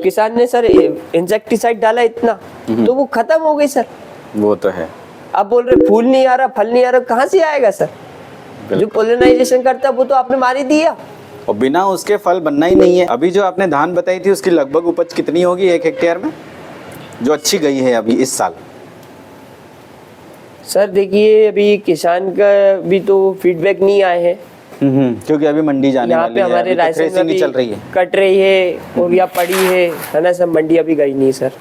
किसान ने sir insecticide डाला इतना, तो वो खत्म हो गई सर। वो तो है। अब बोल रहे फूल नहीं आ रहा, फल नहीं आ रहा, कहाँ से आएगा सर? जो पोलिनाइजेशन करता है वो तो आपने मार ही दिया, और बिना उसके फल बनना ही नहीं है। अभी जो आपने धान बताई थी उसकी लगभग उपज कितनी होगी 1 हेक्टेयर में, जो अच्छी गई है अभी इस साल? सर देखिए अभी किसान का भी तो फीडबैक नहीं आए हैं, क्योंकि अभी मंडी जाने यहाँ वाली पे है, हमारे अभी तो रायसेन में थ्रेसिंग ही अभी चल रही है। कट रही है और या पड़ी है ना सब, मंडी अभी गई नहीं सर।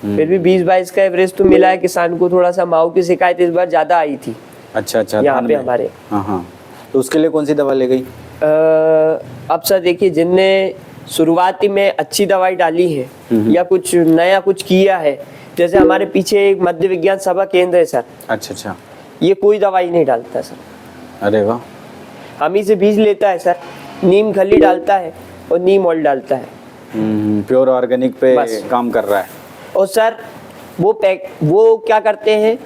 फिर भी 20-22 का एवरेज तो मिला है किसान को। थोड़ा सा माऊ की शिकायत इस बार ज्यादा आई थी अच्छा यहाँ धान पे में। हमारे। हाँ, तो उसके लिए कौन सी दवा ले गई? अब सर देखिए जिनने शुरुआती में अच्छी दवाई डाली है या कुछ नया कुछ किया है, जैसे हमारे पीछे एक मध्य विज्ञान सभा केंद्र है सर, अच्छा, ये कोई दवाई नहीं डालता सर, अरे वाह। हम ही से बीज लेता है सर, नीम खली डालता है और नीम ऑयल डालता है, प्योर ऑर्गेनिक पे बस। काम कर रहा है। और सर वो क्या करते हैं,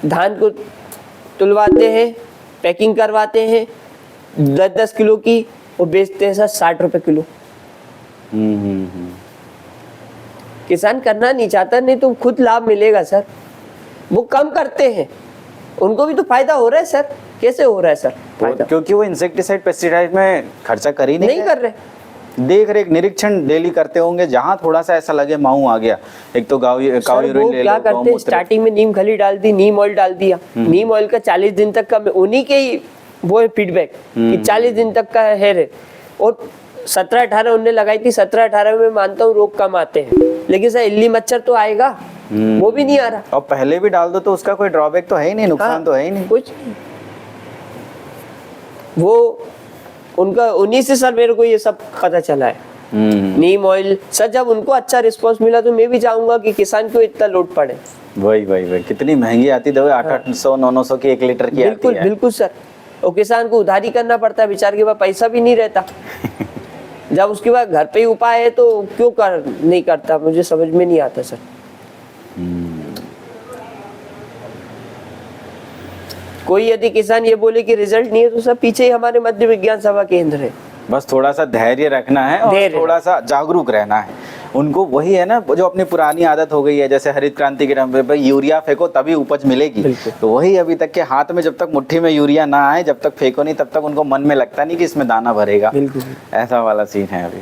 धान को तुलवाते हैं, पैकिंग करवाते हैं 10-10 किलो की और बेचते हैं सर 60 रुपए किलो। किसान करना नहीं चाहता, नहीं तो खुद लाभ मिलेगा सर। वो कम करते हैं, उनको भी तो फायदा हो रहा है सर। कैसे हो रहा है सर फायदा? क्योंकि वो इंसेक्टिसाइड पेस्टिसाइड में खर्चा कर ही नहीं कर रहे। देख रेख निरीक्षण डेली करते होंगे, जहाँ थोड़ा सा ऐसा लगे माऊ आ गया, एक तो काऊ यूरिन ले लो, क्या करते हैं, स्टार्टिंग में नीम खली डाल दी, नीम ऑयल डाल दिया। नीम ऑयल का 40 दिन तक का उन्हीं के ही वो है फीडबैक कि 40 दिन तक का है। और 17-18 उनने लगाई थी, 17-18 में मानता हूँ रोग कम आते हैं, लेकिन सर इल्ली मच्छर तो आएगा, वो भी नहीं आ रहा। और पहले भी डाल दो तो उसका कोई ड्रॉबैक तो है ही नहीं, नुकसान तो है ही नहीं कुछ। वो उनका उन्हीं से सर मेरे को ये सब पता चला है। नीम ऑयल सर, जब उनको अच्छा रिस्पांस मिला तो मैं भी चाहूंगा कि किसान को इतना लोड पड़े। वही कितनी महंगी आती दवाई, 800-900 की 1 लीटर की आती है। बिल्कुल सर, और किसान को उधारी करना पड़ता है, बेचारे के पास पैसा भी नहीं रहता। जब उसके बाद घर पे ही उपाय है तो क्यों नहीं करता, मुझे समझ में नहीं आता सर। कोई यदि किसान ये बोले कि रिजल्ट नहीं है तो सब पीछे ही हमारे मध्य विज्ञान सभा केंद्र है। बस थोड़ा सा धैर्य रखना है और थोड़ा सा जागरूक रहना है उनको। वही है ना जो अपनी पुरानी आदत हो गई है, जैसे हरित क्रांति के नाम पे यूरिया फेंको तभी उपज मिलेगी, तो वही अभी तक के हाथ में जब तक मुट्ठी में यूरिया ना आए, जब तक फेंको नहीं तब तक उनको मन में लगता नहीं कि इसमें दाना भरेगा। ऐसा वाला सीन है अभी।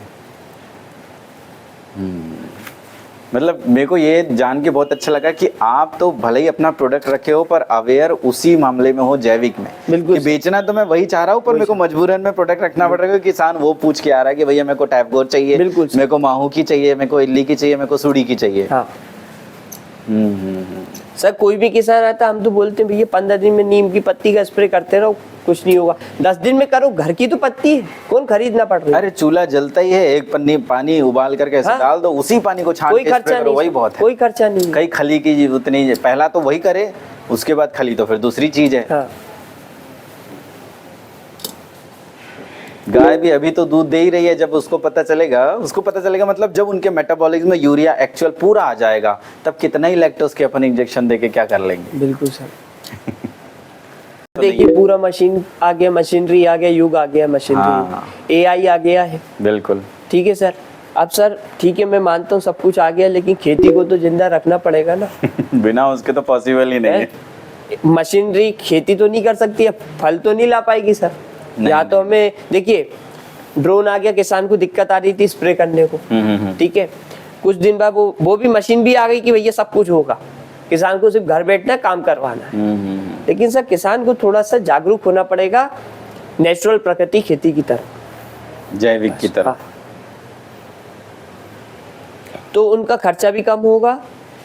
मतलब मेरे को ये जान के बहुत अच्छा लगा कि आप तो भले ही अपना प्रोडक्ट रखे हो पर अवेयर उसी मामले में हो, जैविक में। कि बेचना तो मैं वही चाह रहा हूँ पर मेरे को मजबूरन में प्रोडक्ट रखना पड़ रहा है। किसान वो पूछ के आ रहा है कि भैया मेरे को टैपगोर चाहिए, मेरे को माहू की चाहिए, मेरे को इल्ली की चाहिए, मेरे को सूड़ी की चाहिए। हाँ। सर कोई भी किसान आता हम तो बोलते हैं भैया 15 दिन में नीम की पत्ती का स्प्रे करते रहो, कुछ नहीं होगा। 10 दिन में करो, घर की तो पत्ती है, कौन खरीदना पड़ रहा है? अरे चूल्हा जलता ही है, एक पन्नी पानी उबाल करके ऐसे डाल दो, उसी पानी को छान के स्प्रे करो, वही बहुत है। कोई खर्चा नहीं। कई खली की उतनी, पहला तो वही करे, उसके बाद खली तो फिर दूसरी चीज है। हाँ। गाय भी अभी तो दूध दे ही रही है, जब उसको पता चलेगा मतलब जब उनके मेटाबॉलिज्म में यूरिया एक्चुअल पूरा आ जाएगा, तब कितना ही लैक्टोज के अपन इंजेक्शन देके क्या कर लेंगे। बिल्कुल सर। देखिए पूरा मशीन आ गया, मशीनरी आ गया, युग आ गया मशीनरी, AI आ गया है। बिल्कुल ठीक है सर। अब सर ठीक है मैं मानता हूँ सब कुछ आ गया, लेकिन खेती को तो जिंदा रखना पड़ेगा ना। बिना उसके तो पॉसिबल ही नहीं है। मशीनरी खेती तो नहीं कर सकती है, फल तो नहीं ला पाएगी सर। या तो हमें देखिए ड्रोन आ गया, किसान को दिक्कत आ रही थी स्प्रे करने को, ठीक है। कुछ दिन बाद वो भी मशीन भी आ गई कि भैया सब कुछ होगा, किसान को सिर्फ घर बैठना है, काम करवाना है। लेकिन सर किसान को थोड़ा सा जागरूक होना पड़ेगा नेचुरल प्रकृति खेती की तरफ, जैविक की तरफ। तो उनका खर्चा भी कम होगा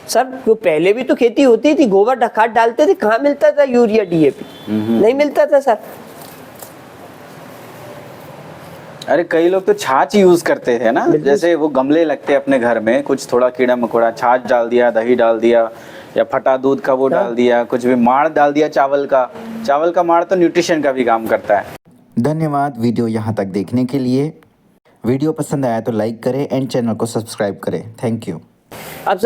सर। वो पहले भी तो खेती होती थी, गोबर खाद डालते थे, कहाँ मिलता था यूरिया DAP? नहीं मिलता था सर। अरे कई लोग तो छाछ यूज करते थे ना, जैसे वो गमले लगते हैं अपने घर में, कुछ थोड़ा कीड़ा मकोड़ा, छाछ डाल दिया, दही डाल दिया, या फटा दूध का वो डाल दिया, कुछ भी माड़ डाल दिया चावल का माड़ तो न्यूट्रिशन का भी काम करता है। धन्यवाद वीडियो यहाँ तक देखने के लिए। वीडियो पसंद आया तो लाइक करें एंड चैनल को सब्सक्राइब करें। Thank you. अब सर